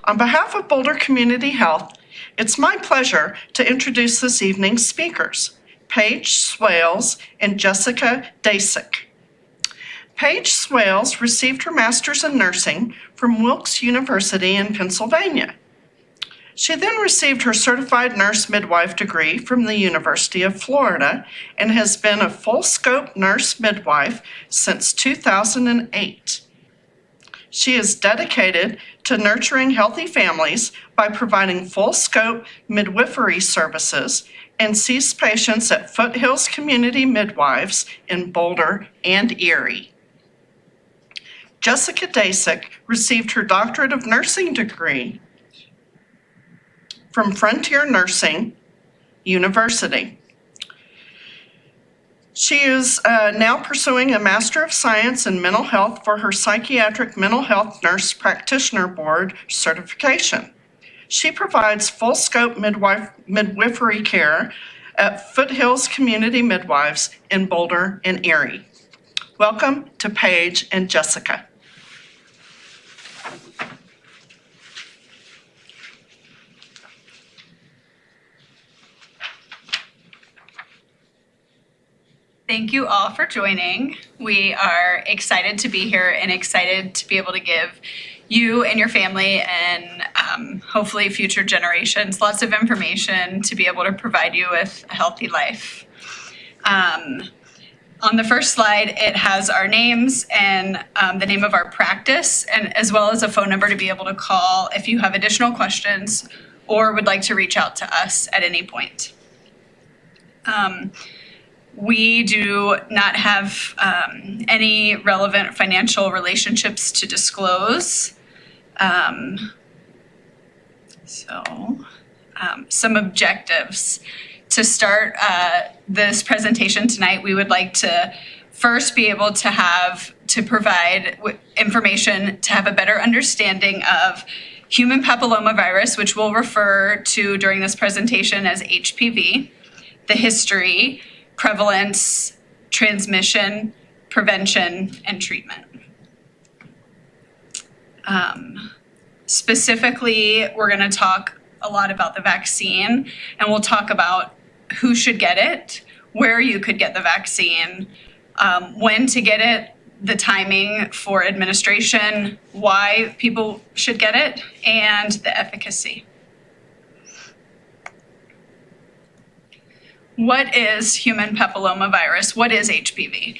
On behalf of Boulder Community Health, it's my pleasure to introduce this evening's speakers, Paige Swales and Jessica Dacic. Paige Swales received her master's in nursing from Wilkes University in Pennsylvania. She then received her certified nurse-midwife degree from the University of Florida and has been a full-scope nurse-midwife since 2008. She is dedicated to nurturing healthy families by providing full-scope midwifery services and sees patients at Foothills Community Midwives in Boulder and Erie. Jessica Dacic received her doctorate of nursing degree from Frontier Nursing University. She is now pursuing a Master of Science in Mental Health for her Psychiatric Mental Health Nurse Practitioner Board certification. She provides full-scope midwifery care at Foothills Community Midwives in Boulder and Erie. Welcome to Paige and Jessica. Thank you all for joining. We are excited to be here and excited to be able to give you and your family and hopefully future generations lots of information to be able to provide you with a healthy life. On the first slide, it has our names and the name of our practice, and as well as a phone number to be able to call if you have additional questions or would like to reach out to us at any point. We do not have any relevant financial relationships to disclose. Some objectives. To start this presentation tonight, we would like to first be able to provide information to have a better understanding of human papillomavirus, which we'll refer to during this presentation as HPV, the history, prevalence, transmission, prevention, and treatment. Specifically, we're going to talk a lot about the vaccine, and we'll talk about who should get it, where you could get the vaccine, when to get it, the timing for administration, why people should get it, and the efficacy. What is human papillomavirus? What is HPV?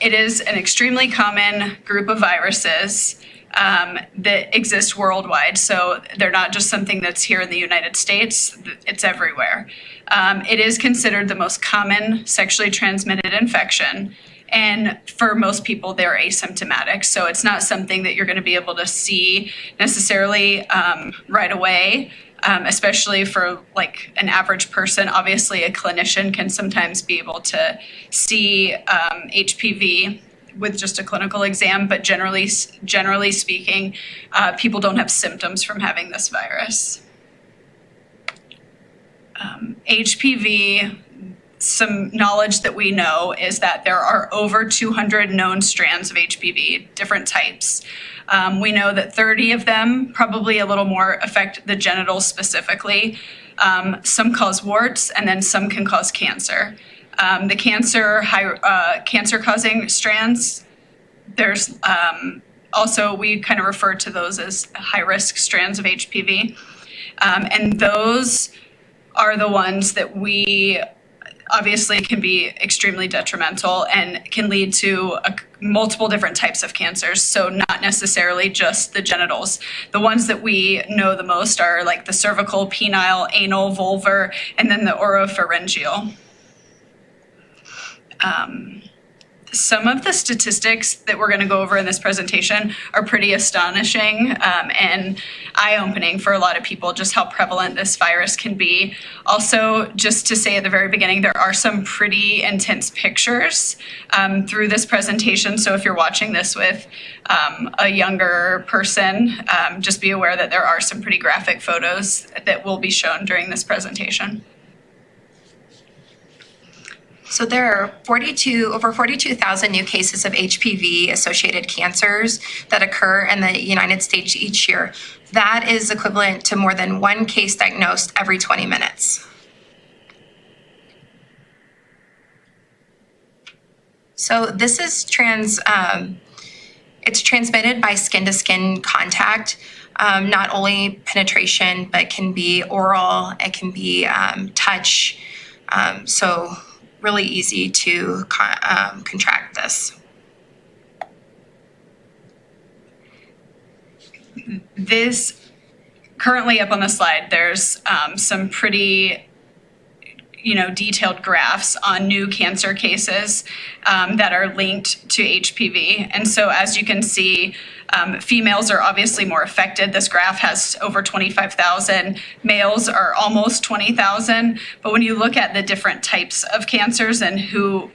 It is an extremely common group of viruses that exist worldwide. So they're not just something that's here in the United States, it's everywhere. It is considered the most common sexually transmitted infection. And for most people, they're asymptomatic. So it's not something that you're going to be able to see necessarily right away. Especially for like an average person. Obviously, a clinician can sometimes be able to see HPV with just a clinical exam, but generally speaking, people don't have symptoms from having this virus. HPV, some knowledge that we know is that there are over 200 known strands of HPV, different types. We know that 30 of them, probably a little more, affect the genitals specifically. Some cause warts, and then some can cause cancer. The cancer-causing strands, there's also, we kind of refer to those as high-risk strands of HPV. And those are the ones that we obviously can be extremely detrimental and can lead to multiple different types of cancers. So not necessarily just the genitals. The ones that we know the most are like the cervical, penile, anal, vulvar, and then the oropharyngeal. Some of the statistics that we're going to go over in this presentation are pretty astonishing and eye-opening for a lot of people, just how prevalent this virus can be. Also, just to say at the very beginning, there are some pretty intense pictures through this presentation. So if you're watching this with a younger person, just be aware that there are some pretty graphic photos that will be shown during this presentation. So there are over 42,000 new cases of HPV-associated cancers that occur in the United States each year. That is equivalent to more than one case diagnosed every 20 minutes. So this is it's transmitted by skin-to-skin contact, not only penetration, but can be oral, it can be touch, so really easy to contract this. This, currently up on the slide, there's some pretty detailed graphs on new cancer cases that are linked to HPV. And so as you can see, females are obviously more affected. This graph has over 25,000. Males are almost 20,000. But when you look at the different types of cancers and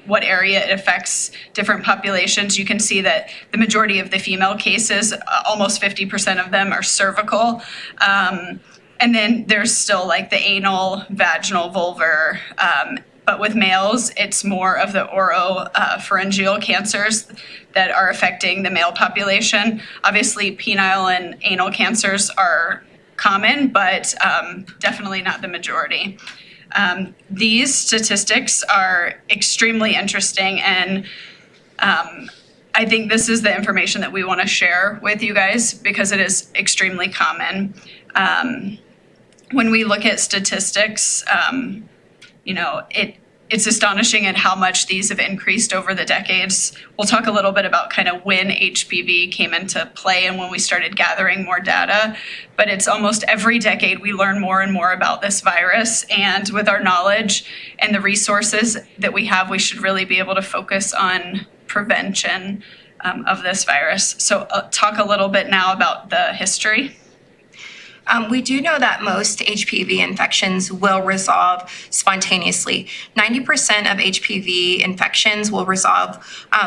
what area it affects different populations, you can see that the majority of the female cases, almost 50% of them, are cervical. And then there's still like the anal, vaginal, vulvar, but with males, it's more of the oropharyngeal cancers that are affecting the male population. Obviously, penile and anal cancers are common, but definitely not the majority. These statistics are extremely interesting, and I think this is the information that we want to share with you guys because it is extremely common. When we look at statistics, it's astonishing at how much these have increased over the decades. We'll talk a little bit about kind of when HPV came into play and when we started gathering more data, but it's almost every decade we learn more and more about this virus, and with our knowledge and the resources that we have, we should really be able to focus on prevention of this virus. So I'll talk a little bit now about the history. We do know that most HPV infections will resolve spontaneously. 90% of HPV infections will resolve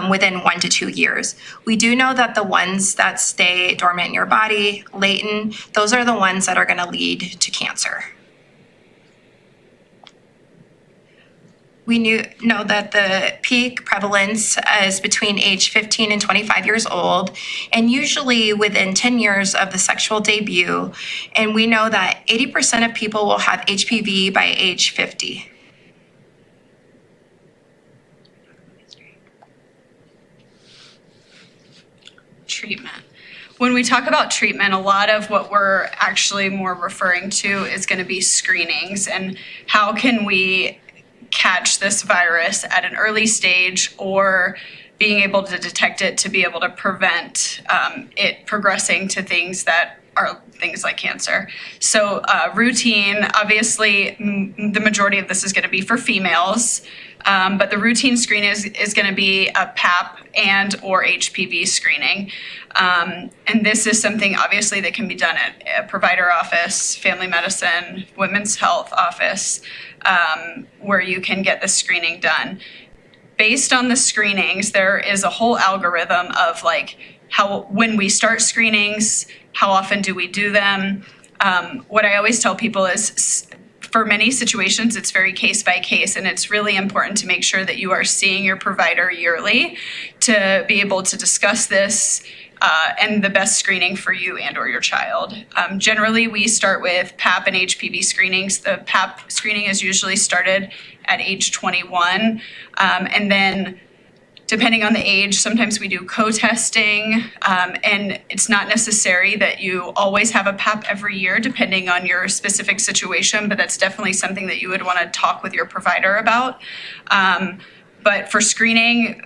within 1 to 2 years. We do know that the ones that stay dormant in your body, latent, those are the ones that are going to lead to cancer. We know that the peak prevalence is between age 15 and 25 years old, and usually within 10 years of the sexual debut. And we know that 80% of people will have HPV by age 50. Treatment. When we talk about treatment, a lot of what we're actually more referring to is going to be screenings and how can we catch this virus at an early stage, or being able to detect it to be able to prevent it progressing to things that are things like cancer. So routine, obviously, the majority of this is going to be for females, but the routine screen is going to be a PAP and or HPV screening. And this is something obviously that can be done at a provider office, family medicine, women's health office, where you can get the screening done. Based on the screenings, there is a whole algorithm of like when we start screenings, how often do we do them? What I always tell people is for many situations, it's very case by case, and it's really important to make sure that you are seeing your provider yearly to be able to discuss this and the best screening for you and or your child. Generally, we start with PAP and HPV screenings. The PAP screening is usually started at age 21. And then depending on the age, sometimes we do co-testing. And it's not necessary that you always have a PAP every year, depending on your specific situation, but that's definitely something that you would want to talk with your provider about. But for screening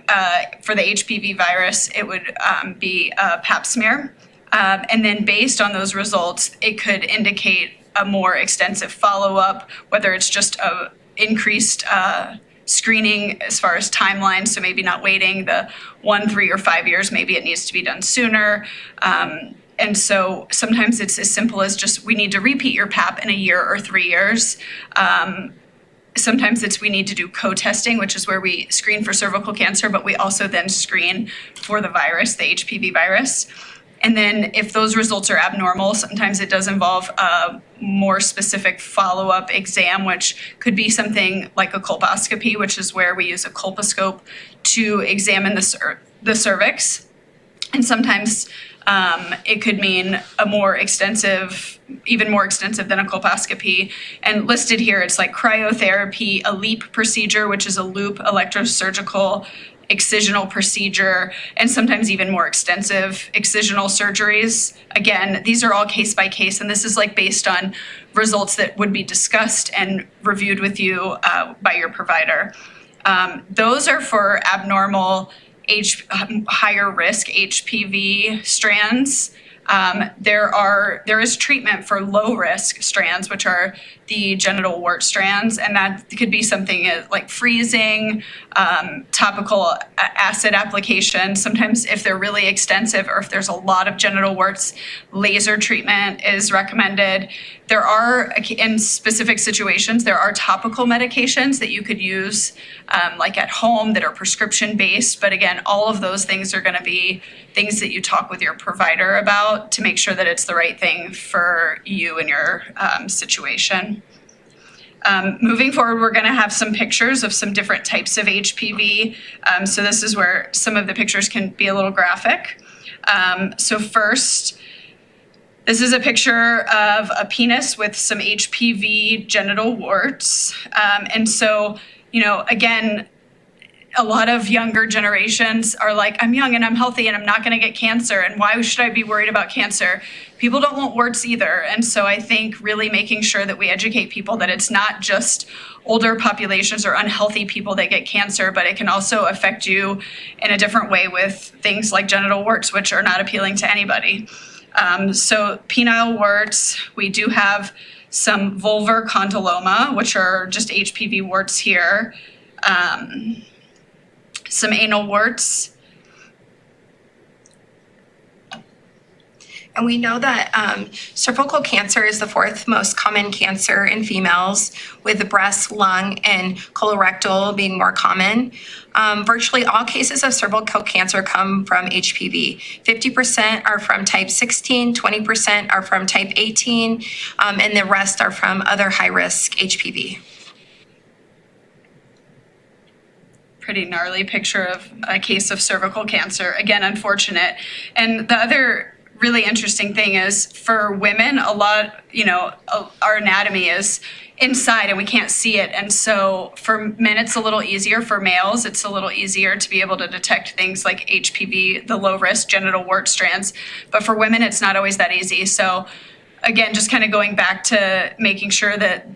for the HPV virus, it would be a pap smear. And then based on those results, it could indicate a more extensive follow-up, whether it's just a increased screening as far as timeline, so maybe not waiting the 1, 3, or 5 years, maybe it needs to be done sooner. And so sometimes it's as simple as just we need to repeat your PAP in a year or 3 years. Sometimes we need to do co-testing, which is where we screen for cervical cancer, but we also then screen for the virus, the HPV virus. And then if those results are abnormal, sometimes it does involve a more specific follow-up exam, which could be something like a colposcopy, which is where we use a colposcope to examine the cervix. And sometimes it could mean a more extensive, even more extensive than a colposcopy. And listed here, it's like cryotherapy, a LEAP procedure, which is a loop electrosurgical excisional procedure, and sometimes even more extensive excisional surgeries. Again, these are all case by case, and this is like based on results that would be discussed and reviewed with you by your provider. Those are for abnormal higher risk HPV strands. There is treatment for low risk strands, which are the genital wart strands, and that could be something like freezing, topical acid application. Sometimes if they're really extensive or if there's a lot of genital warts, laser treatment is recommended. There are, in specific situations, there are topical medications that you could use like at home that are prescription based. But again, all of those things are going to be things that you talk with your provider about to make sure that it's the right thing for you and your situation. Moving forward, we're going to have some pictures of some different types of HPV. So this is where some of the pictures can be a little graphic. So first, this is a picture of a penis with some HPV genital warts. And so, again, a lot of younger generations are like, I'm young and I'm healthy and I'm not going to get cancer. And why should I be worried about cancer? People don't want warts either. And so I think really making sure that we educate people that it's not just older populations or unhealthy people that get cancer, but it can also affect you in a different way with things like genital warts, which are not appealing to anybody. So penile warts, we do have some vulvar condyloma, which are just HPV warts here. Some anal warts. And we know that cervical cancer is the fourth most common cancer in females, with the breast, lung, and colorectal being more common. Virtually all cases of cervical cancer come from HPV. 50% are from type 16, 20% are from type 18, and the rest are from other high-risk HPV. Pretty gnarly picture of a case of cervical cancer. Again, unfortunate. And the other really interesting thing is for women, a lot, our anatomy is inside and we can't see it. And so for men, it's a little easier. For males, it's a little easier to be able to detect things like HPV, the low risk genital wart strands. But for women, it's not always that easy. So again, just kind of going back to making sure that,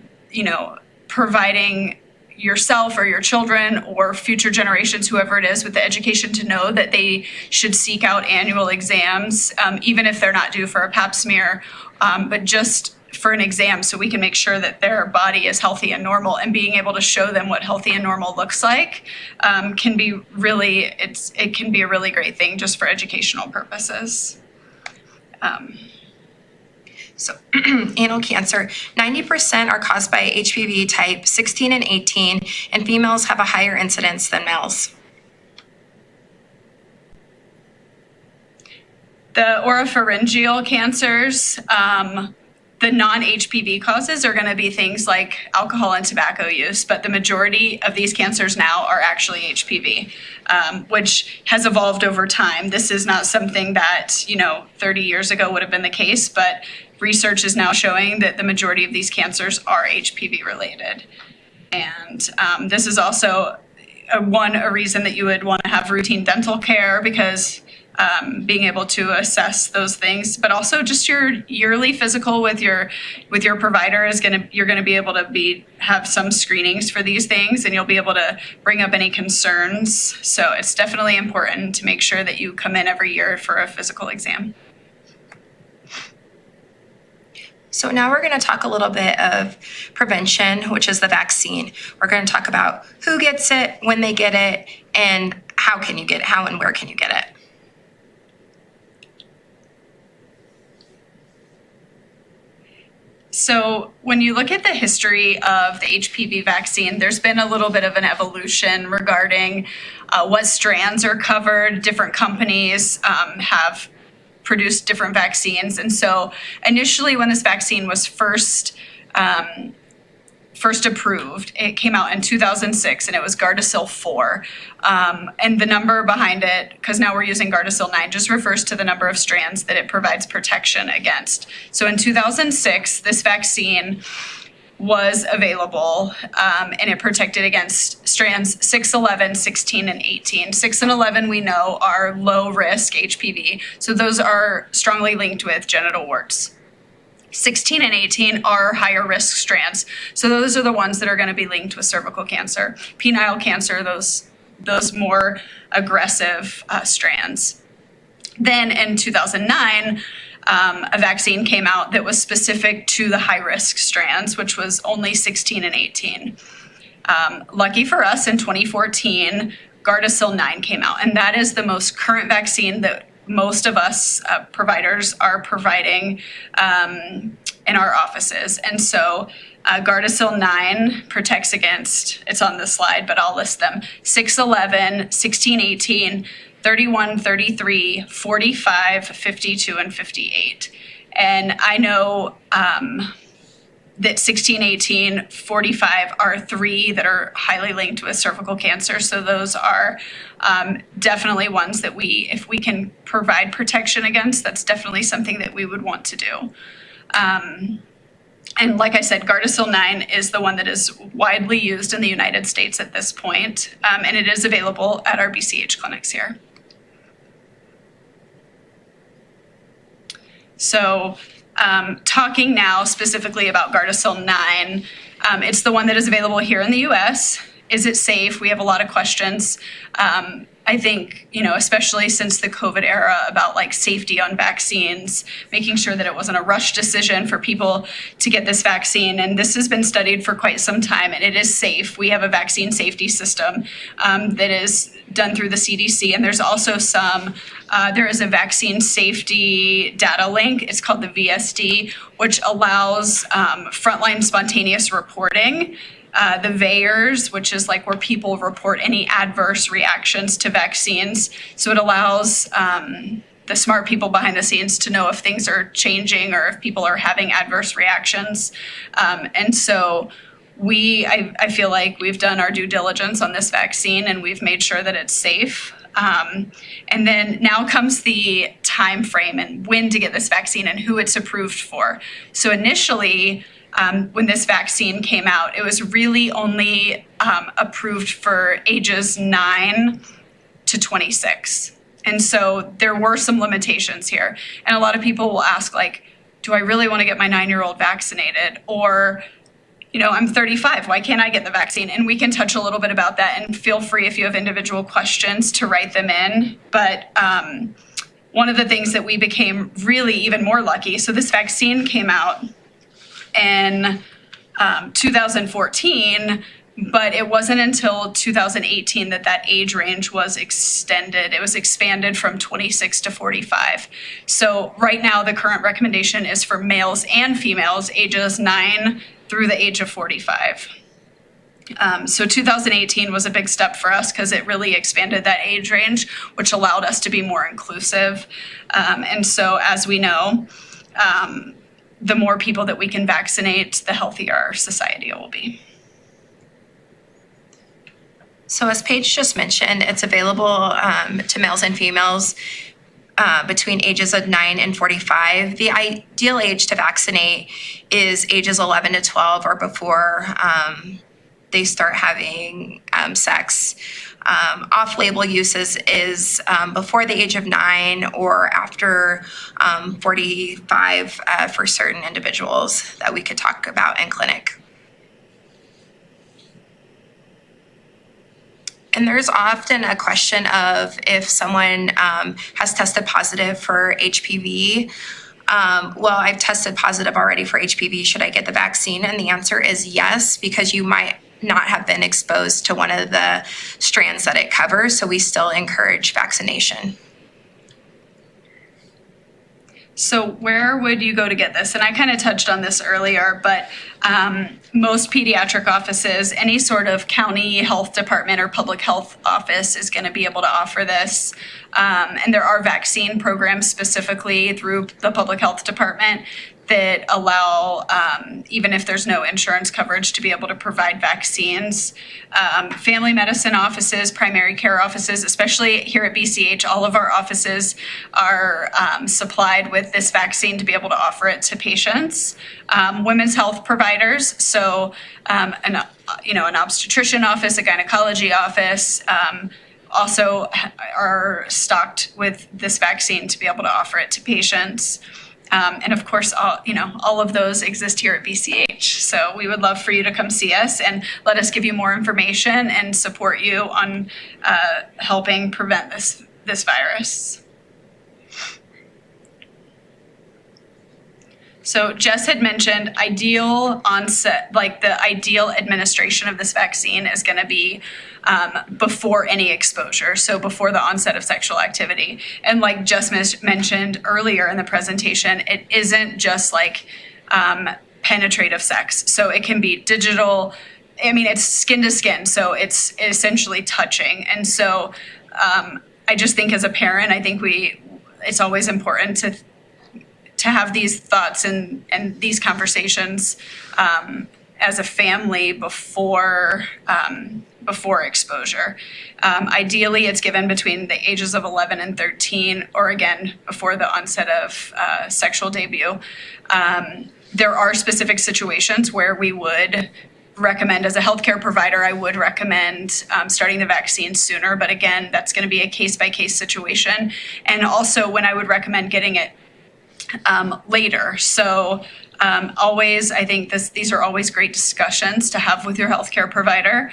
providing yourself or your children or future generations, whoever it is, with the education to know that they should seek out annual exams, even if they're not due for a pap smear, but just for an exam so we can make sure that their body is healthy and normal, and being able to show them what healthy and normal looks like can be really, it can be a really great thing just for educational purposes. So anal cancer, 90% are caused by HPV type 16 and 18, and females have a higher incidence than males. The oropharyngeal cancers, the non-HPV causes are going to be things like alcohol and tobacco use, but the majority of these cancers now are actually HPV, which has evolved over time. This is not something that, 30 years ago would have been the case, but research is now showing that the majority of these cancers are HPV related. And this is also a reason that you would want to have routine dental care, because being able to assess those things, but also just your yearly physical with your provider you're going to be able to have some screenings for these things, and you'll be able to bring up any concerns. So it's definitely important to make sure that you come in every year for a physical exam. So now we're going to talk a little bit of prevention, which is the vaccine. We're going to talk about who gets it, when they get it, and how and where can you get it. So when you look at the history of the HPV vaccine, there's been a little bit of an evolution regarding what strands are covered. Different companies have produced different vaccines. And so initially when this vaccine was first approved, it came out in 2006, and it was Gardasil 4. And the number behind it, because now we're using Gardasil 9, just refers to the number of strands that it provides protection against. So in 2006, this vaccine was available, and it protected against strands 6, 11, 16, and 18. 6 and 11 we know are low risk HPV, so those are strongly linked with genital warts. 16 and 18 are higher risk strands, so those are the ones that are going to be linked with cervical cancer, penile cancer, those more aggressive strands. Then in 2009, a vaccine came out that was specific to the high-risk strands, which was only 16 and 18. Lucky for us, in 2014, Gardasil 9 came out, and that is the most current vaccine that most of us providers are providing in our offices. And so Gardasil 9 protects against, it's on this slide, but I'll list them, 6, 11, 16, 18, 31, 33, 45, 52, and 58. And I know that 16, 18, 45 are 3 that are highly linked with cervical cancer. So those are definitely ones that if we can provide protection against, that's definitely something that we would want to do. And like I said, Gardasil 9 is the one that is widely used in the United States at this point, and it is available at our BCH clinics here. So talking now specifically about Gardasil 9, it's the one that is available here in the US. Is it safe? We have a lot of questions. I think, especially since the COVID era, about like safety on vaccines, making sure that it wasn't a rush decision for people to get this vaccine. And this has been studied for quite some time, and it is safe. We have a vaccine safety system that is done through the CDC. And there's also there is a vaccine safety data link. It's called the VSD, which allows frontline spontaneous reporting. The VAERS, which is like where people report any adverse reactions to vaccines. So it allows the smart people behind the scenes to know if things are changing or if people are having adverse reactions. And so I feel like we've done our due diligence on this vaccine, and we've made sure that it's safe. And then now comes the time frame and when to get this vaccine and who it's approved for. So initially, when this vaccine came out, it was really only approved for ages 9 to 26. And so there were some limitations here. And a lot of people will ask, like, do I really want to get my 9-year-old vaccinated? Or, I'm 35, why can't I get the vaccine? And we can touch a little bit about that, and feel free if you have individual questions to write them in. But one of the things that we became really even more lucky, so this vaccine came out in 2014, but it wasn't until 2018 that age range was extended. It was expanded from 26 to 45. So right now, the current recommendation is for males and females ages 9 through the age of 45. So 2018 was a big step for us because it really expanded that age range, which allowed us to be more inclusive. And so as we know, the more people that we can vaccinate, the healthier our society will be. So as Paige just mentioned, it's available to males and females between ages of 9 and 45. The ideal age to vaccinate is ages 11 to 12 or before they start having sex. Off-label uses is before the age of 9 or after 45 for certain individuals that we could talk about in clinic. And there's often a question of if someone has tested positive for HPV. Well, I've tested positive already for HPV. Should I get the vaccine? And the answer is yes, because you might not have been exposed to one of the strands that it covers. So we still encourage vaccination. So where would you go to get this? And I kind of touched on this earlier, but most pediatric offices, any sort of county health department or public health office is going to be able to offer this. And there are vaccine programs specifically through the public health department that allow, even if there's no insurance coverage, to be able to provide vaccines. Family medicine offices, primary care offices, especially here at BCH, all of our offices are supplied with this vaccine to be able to offer it to patients. Women's health providers, so an obstetrician office, a gynecology office, also are stocked with this vaccine to be able to offer it to patients. And of course, all of those exist here at BCH. So we would love for you to come see us and let us give you more information and support you on helping prevent this virus. So Jess had mentioned ideal onset, like the ideal administration of this vaccine is going to be before any exposure, so before the onset of sexual activity. And like Jess mentioned earlier in the presentation, it isn't just like penetrative sex. So it can be digital. I mean, it's skin to skin, so it's essentially touching. And so I just think as a parent, I think it's always important to have these thoughts and these conversations as a family before exposure. Ideally, it's given between the ages of 11 and 13, or again, before the onset of sexual debut. There are specific situations where we would recommend, as a healthcare provider, I would recommend starting the vaccine sooner. But again, that's going to be a case-by-case situation. And also when I would recommend getting it later. So always, I think these are always great discussions to have with your healthcare provider.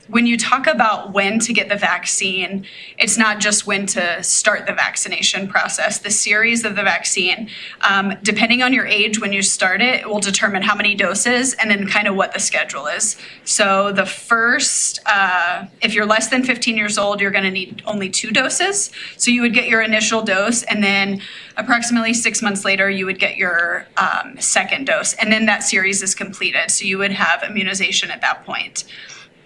When you talk about when to get the vaccine, it's not just when to start the vaccination process. The series of the vaccine, depending on your age when you start it, will determine how many doses and then kind of what the schedule is. So the first, if you're less than 15 years old, you're going to need only 2 doses. So you would get your initial dose, and then approximately 6 months later, you would get your second dose, and then that series is completed. So you would have immunization at that point.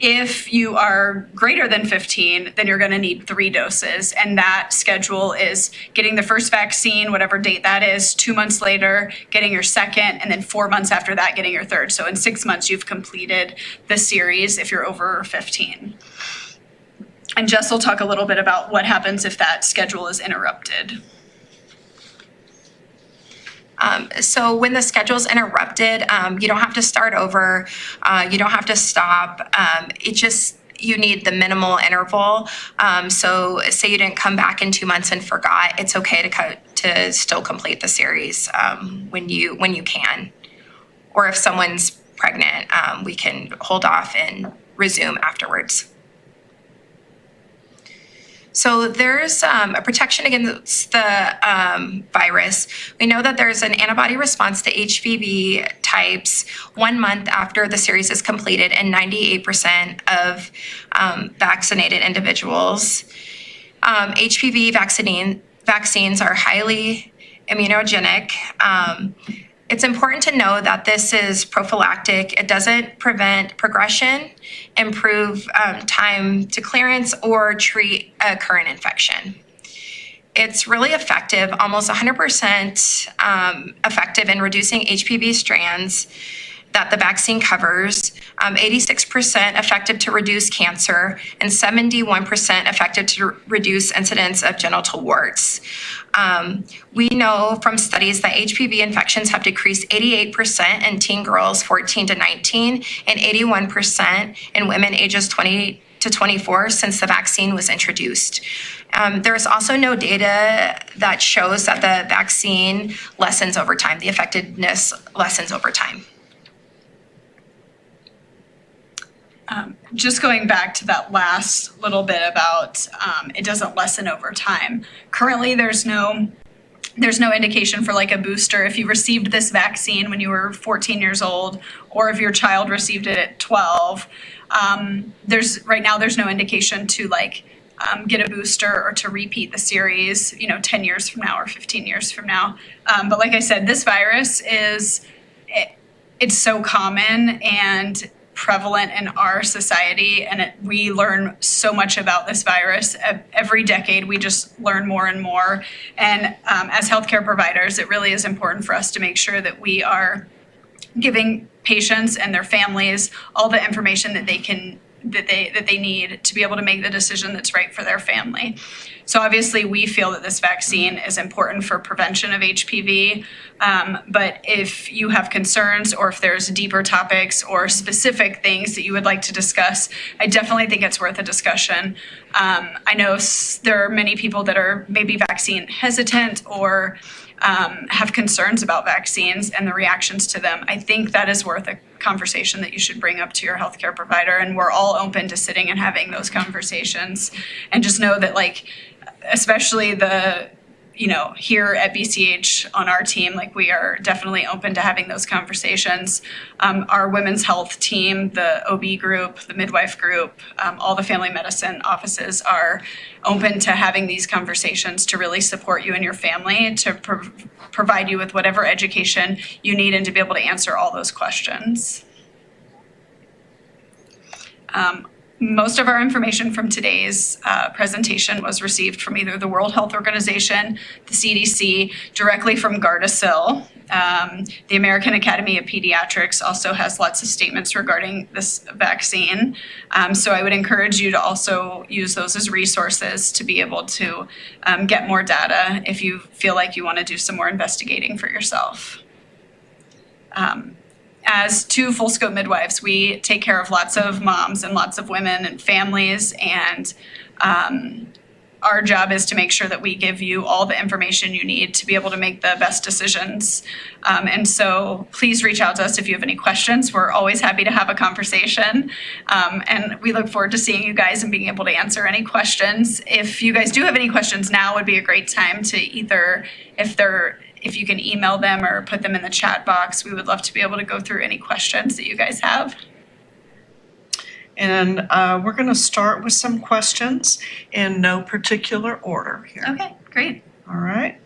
If you are greater than 15, then you're going to need 3 doses. And that schedule is getting the first vaccine, whatever date that is, 2 months later, getting your second, and then 4 months after that, getting your third. So in 6 months, you've completed the series if you're over 15. And Jess will talk a little bit about what happens if that schedule is interrupted. So when the schedule is interrupted, you don't have to start over. You don't have to stop. You need the minimal interval. So say you didn't come back in 2 months and forgot, it's okay to still complete the series when you can. Or if someone's pregnant, we can hold off and resume afterwards. So there's a protection against the virus. We know that there's an antibody response to HPV types 1 month after the series is completed in 98% of vaccinated individuals. HPV vaccines are highly immunogenic. It's important to know that this is prophylactic. It doesn't prevent progression, improve time to clearance, or treat a current infection. It's really effective, almost 100% effective in reducing HPV strands that the vaccine covers, 86% effective to reduce cancer, and 71% effective to reduce incidence of genital warts. We know from studies that HPV infections have decreased 88% in teen girls 14 to 19 and 81% in women ages 20 to 24 since the vaccine was introduced. There's also no data that shows that the vaccine lessens over time. The effectiveness lessens over time. Just going back to that last little bit about it doesn't lessen over time. Currently, there's no indication for like a booster. If you received this vaccine when you were 14 years old, or if your child received it at 12, there's no indication to like get a booster or to repeat the series, 10 years from now or 15 years from now. But like I said, this virus it's so common and prevalent in our society, and we learn so much about this virus every decade. We just learn more and more, and as healthcare providers, it really is important for us to make sure that we are giving patients and their families all the information that they need to be able to make the decision that's right for their family. So obviously we feel that this vaccine is important for prevention of HPV, but if you have concerns or if there's deeper topics or specific things that you would like to discuss, I definitely think it's worth a discussion. I know there are many people that are maybe vaccine hesitant or have concerns about vaccines and the reactions to them. I think that is worth a conversation that you should bring up to your healthcare provider, and we're all open to sitting and having those conversations. And just know that, especially here at BCH on our team, we are definitely open to having those conversations. Our women's health team, the OB group, the midwife group, all the family medicine offices are open to having these conversations to really support you and your family, to provide you with whatever education you need and to be able to answer all those questions. Most of our information from today's presentation was received from either the World Health Organization, the CDC, directly from Gardasil. The American Academy of Pediatrics also has lots of statements regarding this vaccine. So I would encourage you to also use those as resources to be able to get more data if you feel like you want to do some more investigating for yourself. As two full scope midwives, we take care of lots of moms and lots of women and families, and our job is to make sure that we give you all the information you need to be able to make the best decisions. And so please reach out to us if you have any questions. We're always happy to have a conversation, and we look forward to seeing you guys and being able to answer any questions. If you guys do have any questions, now would be a great time to either, if you can email them or put them in the chat box. We would love to be able to go through any questions that you guys have. And we're going to start with some questions in no particular order here. Okay, great. All right.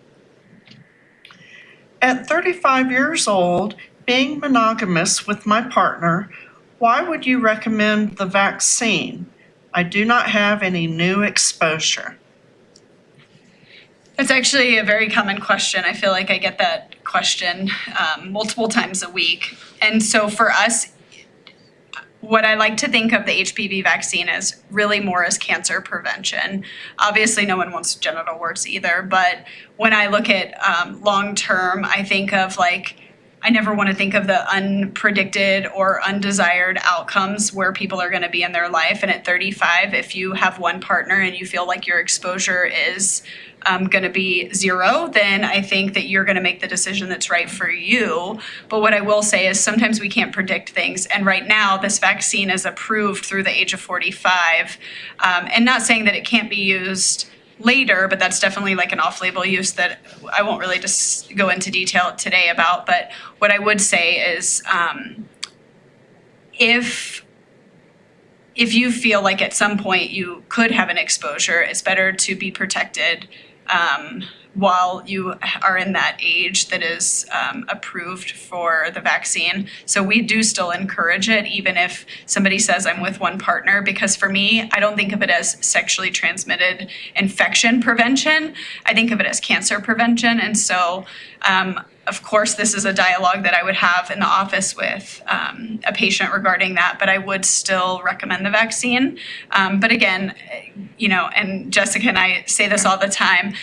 At 35 years old, being monogamous with my partner, why would you recommend the vaccine? I do not have any new exposure. That's actually a very common question. I feel like I get that question multiple times a week. And so for us, what I like to think of the HPV vaccine as really more as cancer prevention. Obviously, no one wants genital warts either, but when I look at long term, I think of I never want to think of the unpredicted or undesired outcomes where people are going to be in their life. And at 35, if you have one partner and you feel like your exposure is going to be zero, then I think that you're going to make the decision that's right for you. But what I will say is sometimes we can't predict things. And right now, this vaccine is approved through the age of 45. And not saying that it can't be used later, but that's definitely an off-label use that I won't really just go into detail today about. But what I would say is if you feel like at some point you could have an exposure, it's better to be protected while you are in that age that is approved for the vaccine. So we do still encourage it, even if somebody says I'm with one partner, because for me, I don't think of it as sexually transmitted infection prevention. I think of it as cancer prevention. And so, of course, this is a dialogue that I would have in the office with a patient regarding that, but I would still recommend the vaccine. But again, and Jessica and I say this all the time,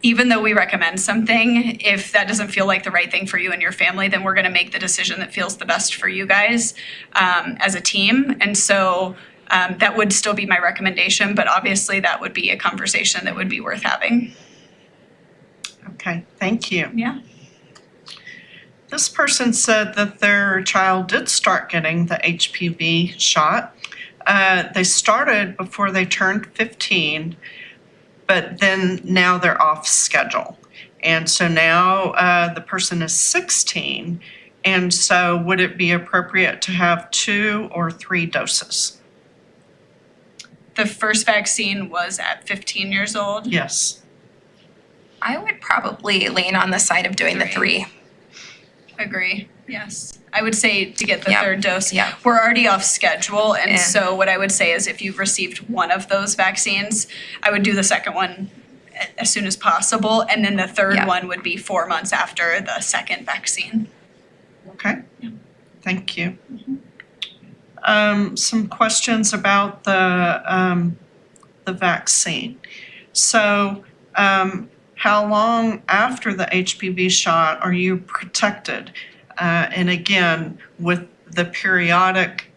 even though we recommend something, if that doesn't feel like the right thing for you and your family, then we're going to make the decision that feels the best for you guys as a team. And so that would still be my recommendation, but obviously that would be a conversation that would be worth having. Okay, thank you. Yeah. This person said that their child did start getting the HPV shot. They started before they turned 15, but then now they're off schedule. And so now the person is 16. And so would it be appropriate to have 2 or 3 doses? the first vaccine was at 15 years old. Yes. I would probably lean on the side of doing the 3. Agree. Yes. I would say to get the Yep. third dose. Yep. We're already off schedule. And Yeah. so what I would say is if you've received one of those vaccines, I would do the second one as soon as possible. And then the third Yeah. one would be 4 months after the second vaccine. Okay. Yeah. Thank you. Some questions about the vaccine. So, how long after the HPV shot are you protected? And again, with the periodic,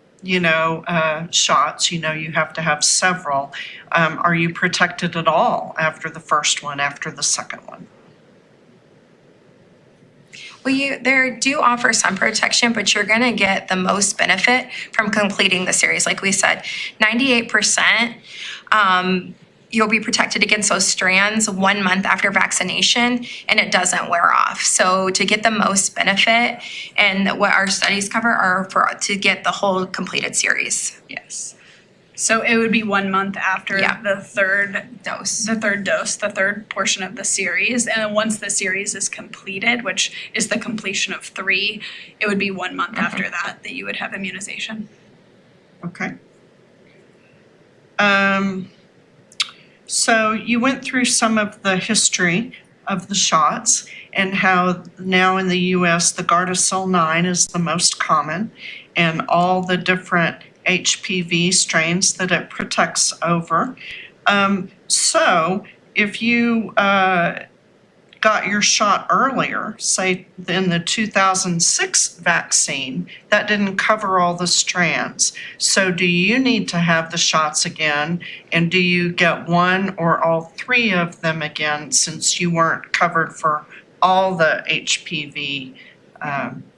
shots, you have to have several. Are you protected at all after the first one, after the second one? Well, they do offer some protection, but you're going to get the most benefit from completing the series. Like we said, 98%, you'll be protected against those strands 1 month after vaccination, and it doesn't wear off. So to get the most benefit, and what our studies cover are to get the whole completed series. Yes. So it would be 1 month after Yeah. the third Dose. the third portion of the series. And then once the series is completed, which is the completion of 3, it would be 1 month after that you would have immunization. Okay. So you went through some of the history of the shots and how now in the U.S. the Gardasil 9 is the most common, and all the different HPV strains that it protects over. So if you got your shot earlier, say in the 2006 vaccine, that didn't cover all the strands. So do you need to have the shots again? And do you get one or all 3 of them again, since you weren't covered for all the HPV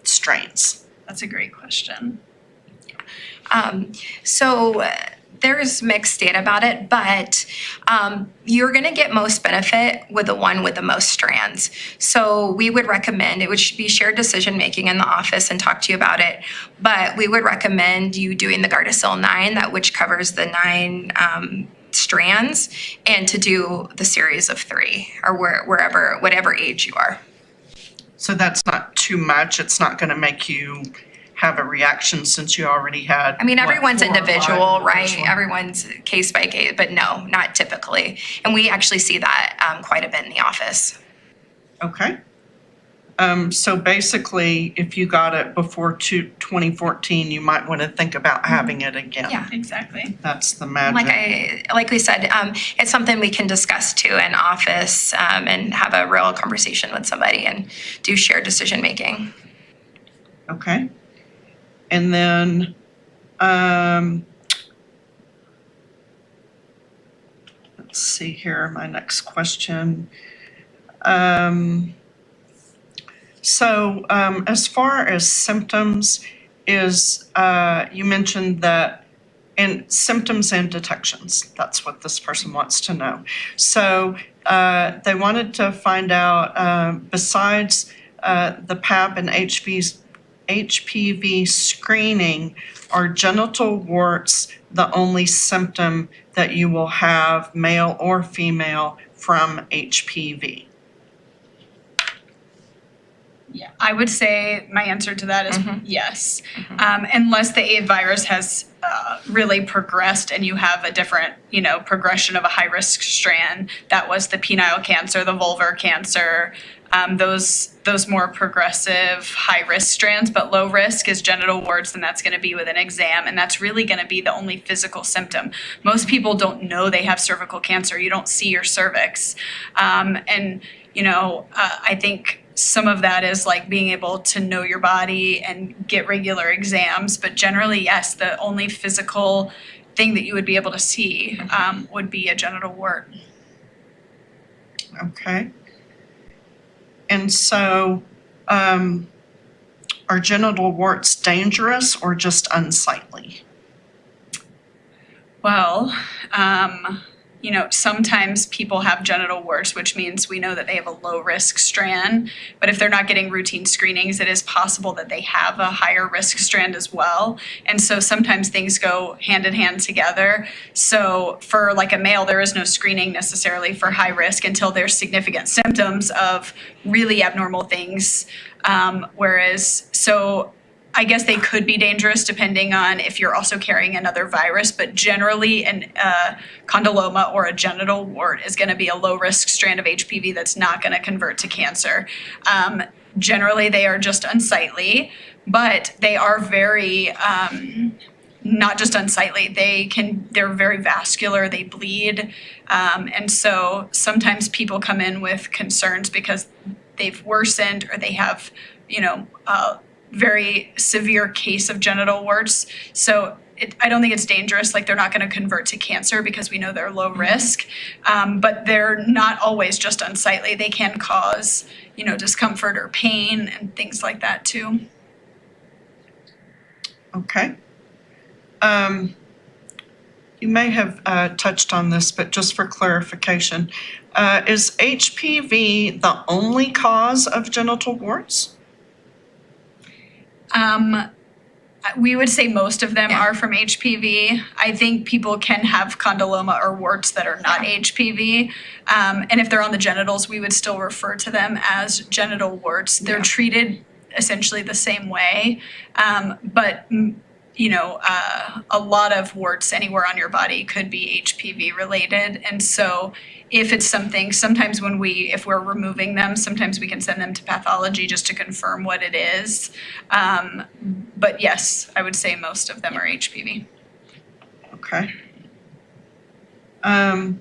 strains? That's a great question. So there's mixed data about it, but you're going to get most benefit with the one with the most strands. So we would recommend, it would be shared decision making in the office and talk to you about it, but we would recommend you doing the Gardasil 9, which covers the 9 strands, and to do the series of 3 or whatever age you are. So that's not too much. It's not going to make you have a reaction since you already had. I mean, everyone's 4 or 5 individual, in the right? first one. Everyone's case by case, but no, not typically. And we actually see that quite a bit in the office. Okay. So basically, if you got it before 2014, you might want to think about having it again. Yeah. Exactly. That's the magic. Like we said, it's something we can discuss too in office and have a real conversation with somebody and do shared decision making. Okay. And then, let's see here, my next question. So as far as symptoms is, you mentioned that and symptoms and detections, that's what this person wants to know. So they wanted to find out, besides the PAP and HPV screening, are genital warts the only symptom that you will have, male or female, from HPV? Yeah, I would say my answer to that is yes. Unless the A virus has really progressed and you have a different, progression of a high-risk strand. That was the penile cancer, the vulvar cancer, those more progressive high-risk strands, but low risk is genital warts, and that's going to be with an exam, and that's really going to be the only physical symptom. Most people don't know they have cervical cancer. You don't see your cervix. I think some of that is like being able to know your body and get regular exams, but generally, yes, the only physical thing that you would be able to see would be a genital wart. Okay. And so, are genital warts dangerous or just unsightly? Well, sometimes people have genital warts, which means we know that they have a low risk strand. But if they're not getting routine screenings, it is possible that they have a higher risk strand as well. And so sometimes things go hand in hand together. So for like a male, there is no screening necessarily for high risk until there's significant symptoms of really abnormal things. So I guess they could be dangerous depending on if you're also carrying another virus, but generally an condyloma or a genital wart is going to be a low-risk strand of HPV that's not going to convert to cancer. Generally, they are just unsightly, but they are very not just unsightly. They're very vascular. They bleed, and so sometimes people come in with concerns because they've worsened or they have, very severe case of genital warts. So I don't think it's dangerous. Like, they're not going to convert to cancer because we know they're low risk, but they're not always just unsightly. They can cause, discomfort or pain and things like that too. Okay. You may have touched on this, but just for clarification, is HPV the only cause of genital warts? We would say most of them are from HPV. I think people can have condyloma or warts that are not HPV. And if they're on the genitals, we would still refer to them as genital warts. They're treated essentially the same way. But a lot of warts anywhere on your body could be HPV related. And so if it's something, sometimes if we're removing them, sometimes we can send them to pathology just to confirm what it is. But yes, I would say most of them are HPV. Okay. I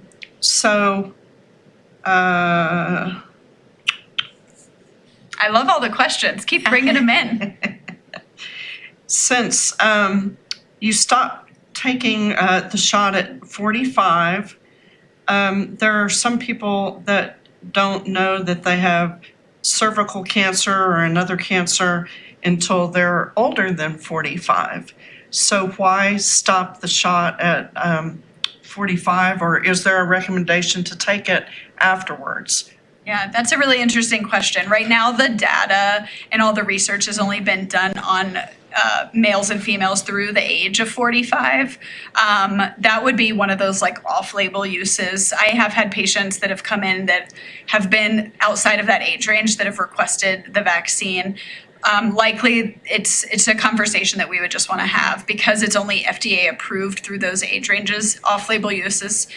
love all the questions. Keep bringing them in. Since you stopped taking the shot at 45, there are some people that don't know that they have cervical cancer or another cancer until they're older than 45. So why stop the shot at 45, or is there a recommendation to take it afterwards? Yeah, that's a really interesting question. Right now, the data and all the research has only been done on males and females through the age of 45. That would be one of those like off-label uses. I have had patients that have come in that have been outside of that age range that have requested the vaccine. Likely it's a conversation that we would just want to have because it's only FDA approved through those age ranges. Off-label use is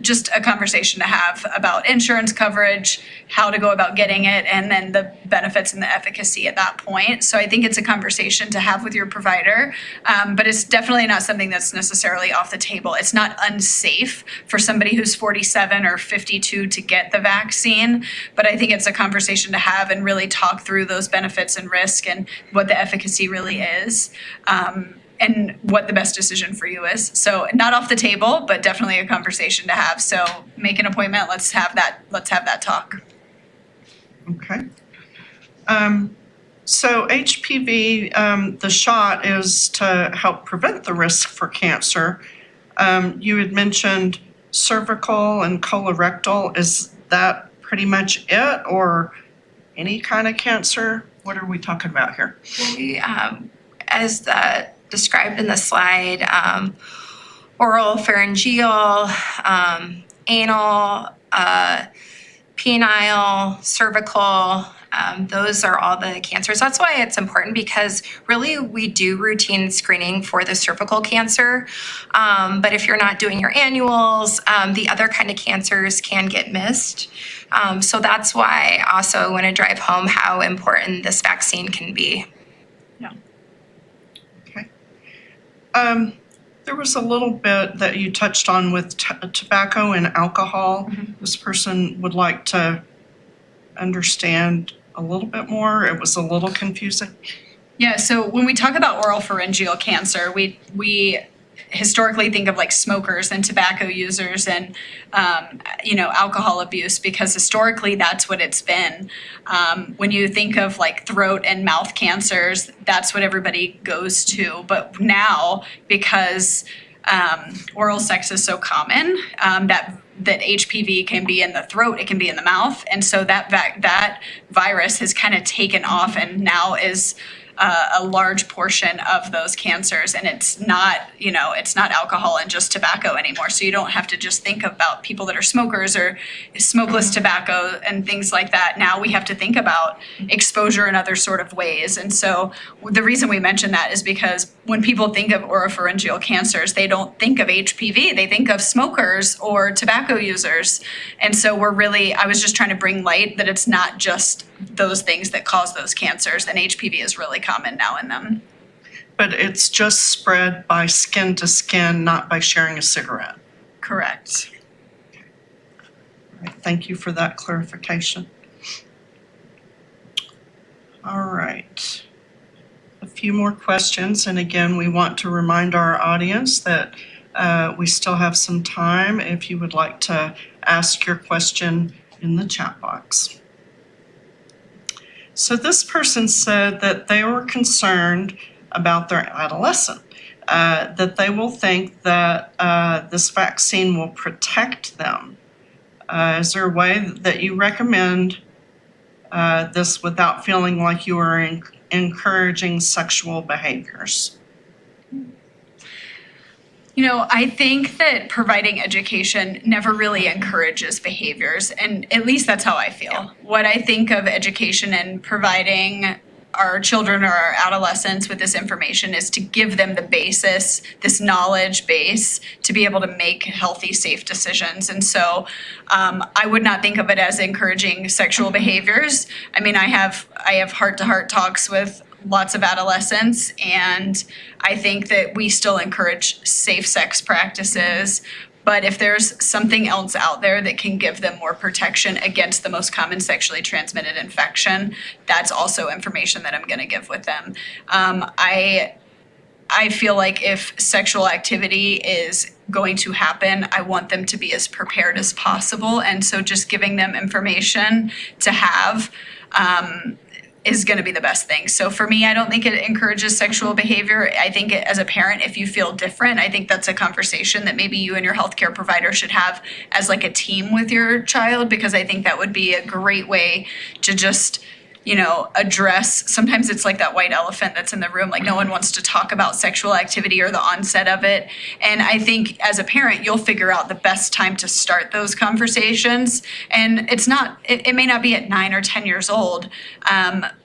just a conversation to have about insurance coverage, how to go about getting it, and then the benefits and the efficacy at that point. So I think it's a conversation to have with your provider, but it's definitely not something that's necessarily off the table. It's not unsafe for somebody who's 47 or 52 to get the vaccine, but I think it's a conversation to have and really talk through those benefits and risk and what the efficacy really is, and what the best decision for you is. So not off the table, but definitely a conversation to have. So make an appointment. Let's have that talk. Okay. So HPV, the shot is to help prevent the risk for cancer. You had mentioned cervical and colorectal. Is that pretty much it, or any kind of cancer? What are we talking about here? We, as described in the slide, oral, pharyngeal, anal, penile, cervical, those are all the cancers. That's why it's important, because really we do routine screening for the cervical cancer. But if you're not doing your annuals, the other kind of cancers can get missed. So that's why also I want to drive home how important this vaccine can be. Yeah. Okay. There was a little bit that you touched on with tobacco and alcohol. Mm-hmm. This person would like to understand a little bit more. It was a little confusing. Yeah, so when we talk about oral pharyngeal cancer, we historically think of like smokers and tobacco users and alcohol abuse, because historically that's what it's been. When you think of like throat and mouth cancers, that's what everybody goes to. But now, because oral sex is so common, that HPV can be in the throat, it can be in the mouth. And so that virus has kind of taken off and now is a large portion of those cancers. And it's not alcohol and just tobacco anymore. So you don't have to just think about people that are smokers or smokeless tobacco and things like that. Now we have to think about exposure in other sort of ways. And so the reason we mention that is because when people think of oropharyngeal cancers, they don't think of HPV, they think of smokers or tobacco users. And so I was just trying to bring light that it's not just those things that cause those cancers, and HPV is really common now in them. But it's just spread by skin to skin, not by sharing a cigarette. Correct. All right, thank you for that clarification. All right. A few more questions, and again, we want to remind our audience that we still have some time if you would like to ask your question in the chat box. So this person said that they were concerned about their adolescent, that they will think that this vaccine will protect them. Is there a way that you recommend this without feeling like you are encouraging sexual behaviors? I think that providing education never really encourages behaviors, and at least that's how I feel. Yeah. What I think of education and providing our children or our adolescents with this information is to give them the basis, this knowledge base, to be able to make healthy, safe decisions. And so I would not think of it as encouraging sexual behaviors. I mean, I have heart-to-heart talks with lots of adolescents, and I think that we still encourage safe sex practices. But if there's something else out there that can give them more protection against the most common sexually transmitted infection, that's also information that I'm going to give with them. I feel like if sexual activity is going to happen, I want them to be as prepared as possible. And so just giving them information to have is going to be the best thing. So for me, I don't think it encourages sexual behavior. I think as a parent, if you feel different, I think that's a conversation that maybe you and your healthcare provider should have as like a team with your child, because I think that would be a great way to just address. Sometimes it's like that white elephant that's in the room, like no one wants to talk about sexual activity or the onset of it. And I think as a parent, you'll figure out the best time to start those conversations. And it may not be at 9 or 10 years old,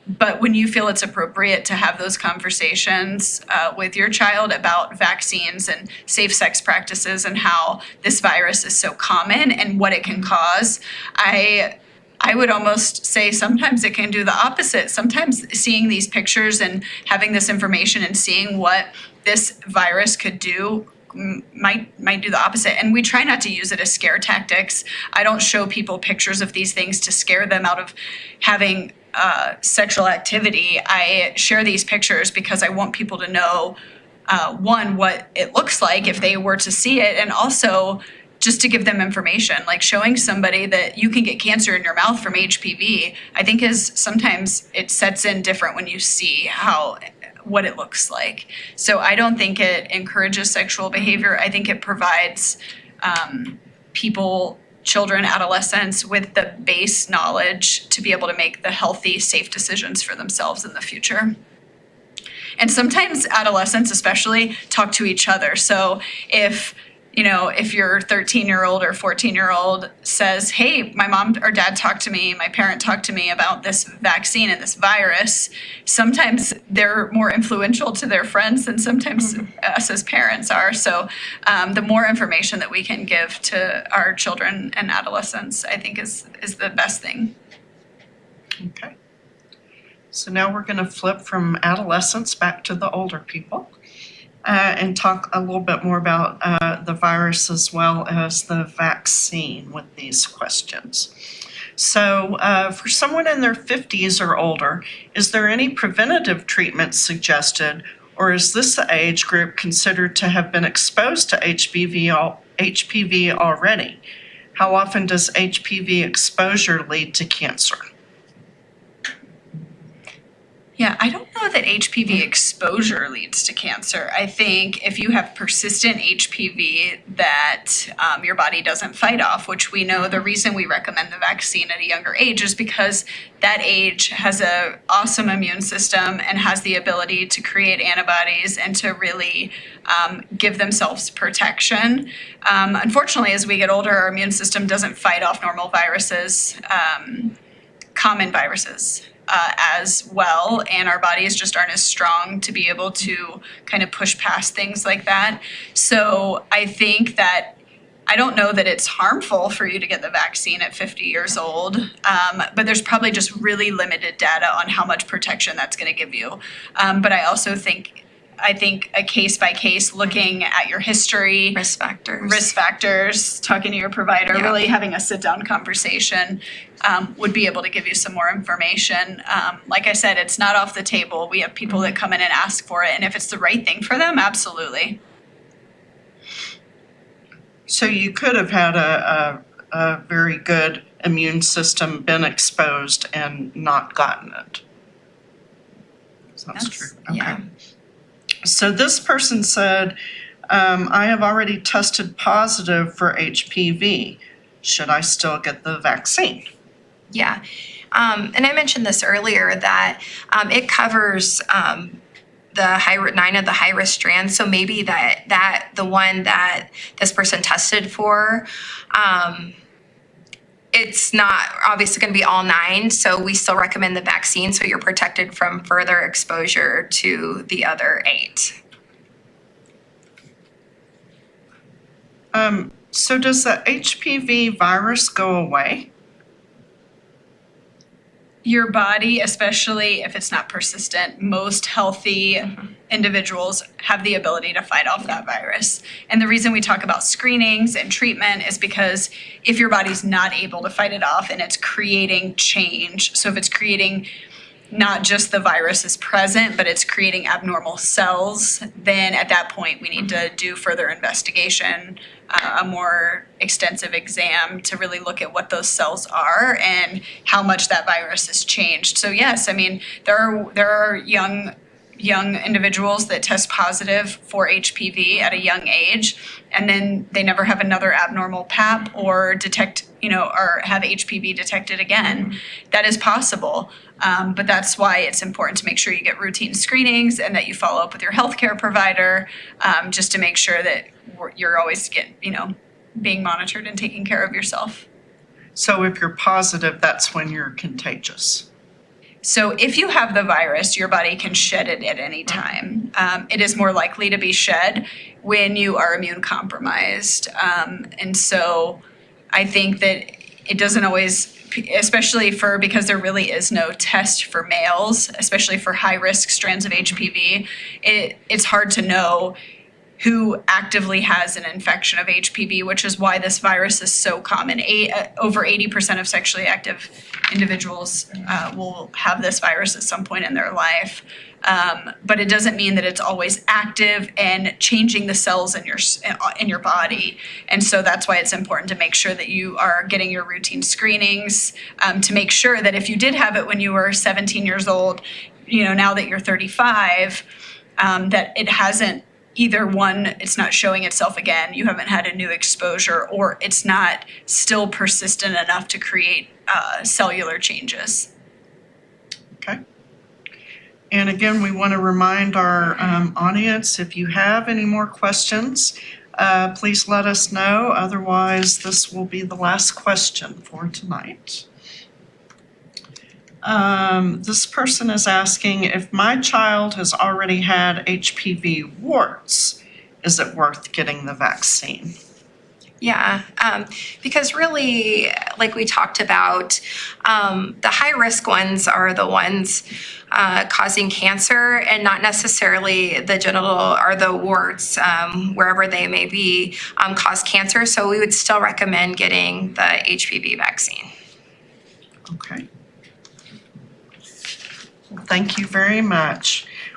but when you feel it's appropriate to have those conversations with your child about vaccines and safe sex practices and how this virus is so common and what it can cause, I would almost say sometimes it can do the opposite. Sometimes seeing these pictures and having this information and seeing what this virus could do might do the opposite. And we try not to use it as scare tactics. I don't show people pictures of these things to scare them out of having sexual activity. I share these pictures because I want people to know, one, what it looks like if they were to see it, and also just to give them information. Like showing somebody that you can get cancer in your mouth from HPV, I think sometimes it sets in different when you see what it looks like. So I don't think it encourages sexual behavior. I think it provides children, adolescents with the base knowledge to be able to make the healthy, safe decisions for themselves in the future. And sometimes adolescents especially talk to each other. So if your 13-year-old or 14-year-old says, hey, my mom or dad talked to me, my parent talked to me about this vaccine and this virus, sometimes they're more influential to their friends than sometimes us as parents are. So the more information that we can give to our children and adolescents, I think is the best thing. Okay. So now we're going to flip from adolescents back to the older people. And talk a little bit more about the virus as well as the vaccine with these questions. So for someone in their 50s or older, is there any preventative treatment suggested, or is this age group considered to have been exposed to HPV already? How often does HPV exposure lead to cancer? Yeah, I don't know that HPV exposure leads to cancer. I think if you have persistent HPV that your body doesn't fight off, which we know the reason we recommend the vaccine at a younger age is because that age has an awesome immune system and has the ability to create antibodies and to really give themselves protection. Unfortunately, as we get older, our immune system doesn't fight off normal viruses, common viruses. As well, and our bodies just aren't as strong to be able to kind of push past things like that. So I think that I don't know that it's harmful for you to get the vaccine at 50 years old, but there's probably just really limited data on how much protection that's going to give you. But I also think a case by case, looking at your history, Risk factors, talking to your provider, Yeah. really having a sit down conversation would be able to give you some more information. Like I said, it's not off the table. We have people that come in and ask for it, and if it's the right thing for them, absolutely. So you could have had a very good immune system, been exposed and not gotten it. Sounds Yes. true. Okay. Yeah. So this person said, I have already tested positive for HPV. Should I still get the vaccine? Yeah. And I mentioned this earlier that it covers the 9 of the high risk strands. So maybe that the one that this person tested for, it's not obviously going to be all 9. So we still recommend the vaccine so you're protected from further exposure to the other 8. So does the HPV virus go away? Your body, especially if it's not persistent, most healthy individuals have the ability to fight off that virus. And the reason we talk about screenings and treatment is because if your body's not able to fight it off and it's creating change, so if it's creating not just the virus is present, but it's creating abnormal cells, then at that point we need to do further investigation, a more extensive exam to really look at what those cells are and how much that virus has changed. So yes, I mean, there are young individuals that test positive for HPV at a young age, and then they never have another abnormal pap or detect, or have HPV detected again. That is possible. But that's why it's important to make sure you get routine screenings and that you follow up with your healthcare provider, just to make sure that you're always being monitored and taking care of yourself. So if you're positive, that's when you're contagious. So if you have the virus, your body can shed it at any time. It is more likely to be shed when you are immune compromised. And so I think that it doesn't always, especially because there really is no test for males, especially for high risk strands of HPV, it's hard to know who actively has an infection of HPV, which is why this virus is so common. Over 80% of sexually active individuals will have this virus at some point in their life. But it doesn't mean that it's always active and changing the cells in your body. And so that's why it's important to make sure that you are getting your routine screenings, to make sure that if you did have it when you were 17 years old, now that you're 35, that it hasn't, either one, it's not showing itself again, you haven't had a new exposure, or it's not still persistent enough to create cellular changes. Okay. And again, we want to remind our audience, if you have any more questions, please let us know. Otherwise, this will be the last question for tonight. This person is asking, if my child has already had HPV warts, is it worth getting the vaccine? Yeah, because really, like we talked about, the high-risk ones are the ones causing cancer, and not necessarily the genital or the warts, wherever they may be, cause cancer. So we would still recommend getting the HPV vaccine. Okay. Thank you very much.